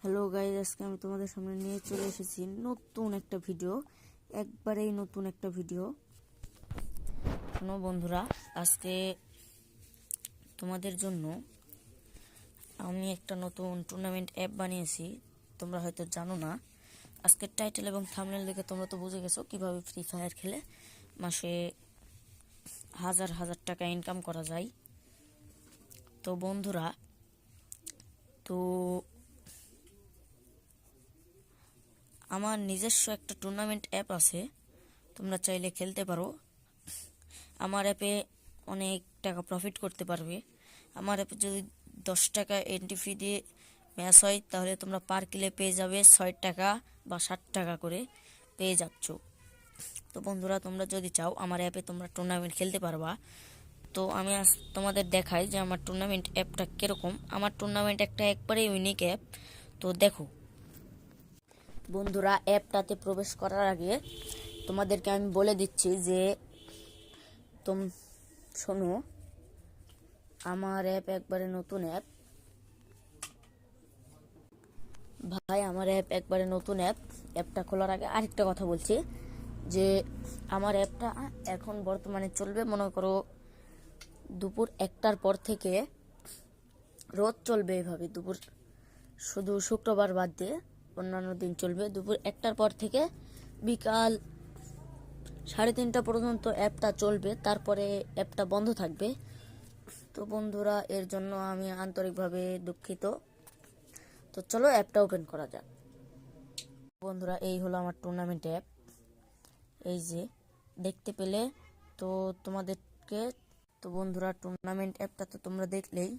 Hello guys, আজকে আমি তোমাদের সামনে নিয়ে চলে এসেছি নতুন একটা ভিডিও, একবারেই নতুন একটা ভিডিও। শোনো বন্ধুরা, আজকে তোমাদের জন্য আমি একটা নতুন টুর্নামেন্ট অ্যাপ বানিয়েছি। তোমরা হয়তো জানো না। আজকের টাইটেল এবং থাম্বনেল দেখে তোমরা তো বুঝে গেছো কিভাবে ফ্রি ফায়ার খেলে মাসে হাজার হাজার টাকা ইনকাম করা যায়। তো বন্ধুরা, তো আমার নিজস্ব একটা টুর্নামেন্ট অ্যাপ আছে, তোমরা চাইলে খেলতে পারো। আমার অ্যাপে অনেক টাকা প্রফিট করতে পারবে। আমার অ্যাপে যদি 10 টাকা এন্ট্রি ফি দিয়ে ম্যাচ হয়, তাহলে তোমরা পার কিলে পেয়ে যাবে 6 টাকা বা 60 টাকা করে পেয়ে যাচ্ছ। তো বন্ধুরা, তোমরা যদি চাও আমার অ্যাপে তোমরা টুর্নামেন্ট খেলতে পারবা। তো আমি আজ তোমাদের দেখাই যে আমার টুর্নামেন্ট অ্যাপটা কীরকম। আমার টুর্নামেন্ট একটা একবারে ইউনিক অ্যাপ। তো দেখো বন্ধুরা, অ্যাপটাতে প্রবেশ করার আগে তোমাদেরকে আমি বলে দিচ্ছি যে শোনো, আমার অ্যাপ একবারে নতুন অ্যাপ ভাই, আমার অ্যাপ একবারে নতুন অ্যাপ। অ্যাপটা খোলার আগে আরেকটা কথা বলছি যে আমার অ্যাপটা এখন বর্তমানে চলবে, মনে করো দুপুর 1টার পর থেকে রোজ চলবে এভাবে। দুপুর শুধু শুক্রবার বাদ দিয়ে অন্যান্য দিন চলবে। দুপুর 1টার পর থেকে বিকাল 3:30 পর্যন্ত অ্যাপটা চলবে, তারপরে অ্যাপটা বন্ধ থাকবে। তো বন্ধুরা, এর জন্য আমি আন্তরিকভাবে দুঃখিত। তো চলো অ্যাপটা ওপেন করা যাক। বন্ধুরা, এই হলো আমার টুর্নামেন্ট অ্যাপ। এই যে দেখতে পেলে তো তোমাদেরকে। তো বন্ধুরা, টুর্নামেন্ট অ্যাপটা তো তোমরা দেখলেই,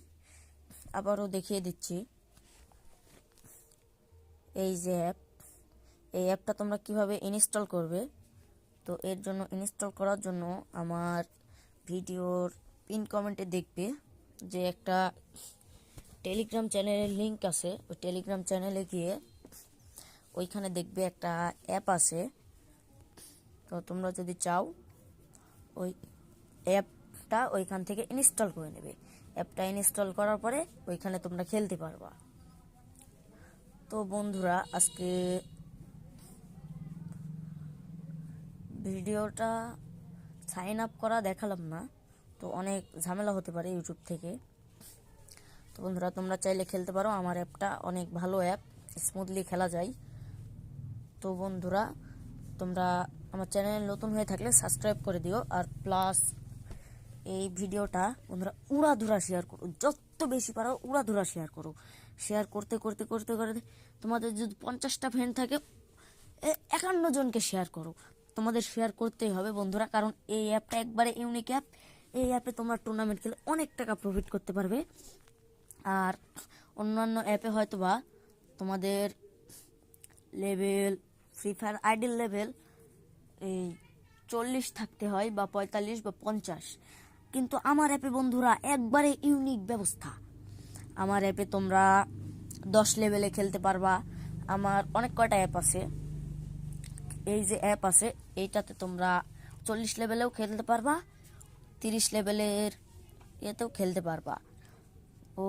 আবারও দেখিয়ে দিচ্ছি। এই যে অ্যাপ, এই অ্যাপটা তোমরা কিভাবে ইনস্টল করবে। তো এর জন্য ইনস্টল করার জন্য আমার ভিডিওর পিন কমেন্টে দেখবে যে একটা টেলিগ্রাম চ্যানেলের লিঙ্ক আছে। ওই টেলিগ্রাম চ্যানেলে গিয়ে ওইখানে দেখবে একটা অ্যাপ আছে। তো তোমরা যদি চাও ওই অ্যাপটা ওইখান থেকে ইনস্টল করে নেবে। অ্যাপটা ইনস্টল করার পরে ওইখানে তোমরা খেলতে পারবা। তো বন্ধুরা, আজকে ভিডিওটা সাইন আপ করা দেখালাম না, তো অনেক ঝামেলা হতে পারে ইউটিউব থেকে। তো বন্ধুরা, তোমরা চাইলে খেলতে পারো। আমার অ্যাপটা অনেক ভালো অ্যাপ, স্মুথলি খেলা যায়। তো বন্ধুরা, তোমরা আমার চ্যানেল নতুন হয়ে থাকলে সাবস্ক্রাইব করে দিও। আর প্লাস এই ভিডিওটা বন্ধুরা উড়াধুরা শেয়ার করো, যত বেশি পারো উড়াধুরা শেয়ার করো। শেয়ার করতে করতে করতে করতে তোমাদের যদি 50টা ফ্রেন্ড থাকে, 51 জনকে শেয়ার করো। তোমাদের শেয়ার করতেই হবে বন্ধুরা, কারণ এই অ্যাপটা একবারে ইউনিক অ্যাপ। এই অ্যাপে তোমরা টুর্নামেন্ট খেলে অনেক টাকা প্রফিট করতে পারবে। আর অন্যান্য অ্যাপে হয়তো বা তোমাদের level, free fire idol level এই 40 থাকতে হয় বা 45 বা 50, কিন্তু আমার অ্যাপে বন্ধুরা একবারে ইউনিক ব্যবস্থা। আমার অ্যাপে তোমরা 10 লেভেলে খেলতে পারবা। আমার অনেক কয়টা অ্যাপ আছে। এই যে অ্যাপ আছে, এইটাতে তোমরা 40 লেভেলেও খেলতে পারবা, 30 লেভেলের এতেও খেলতে পারবা, ও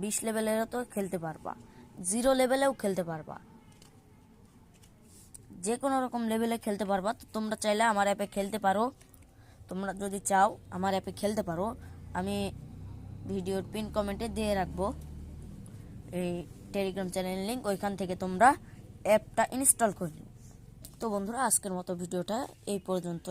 20 লেভেলেরও তো খেলতে পারবা, 0 লেভেলেও খেলতে পারবা, যে কোনো রকম লেভেলে খেলতে পারবা। তো তোমরা চাইলে আমার অ্যাপে খেলতে পারো। তোমরা যদি চাও আমার অ্যাপে খেলতে পারো। আমি ভিডিওর পিন কমেন্টে দিয়ে রাখবো এই টেলিগ্রাম চ্যানেল লিঙ্ক, ওইখান থেকে তোমরা অ্যাপটা ইনস্টল করে নিও। তো বন্ধুরা, আজকের মতো ভিডিওটা এই পর্যন্ত।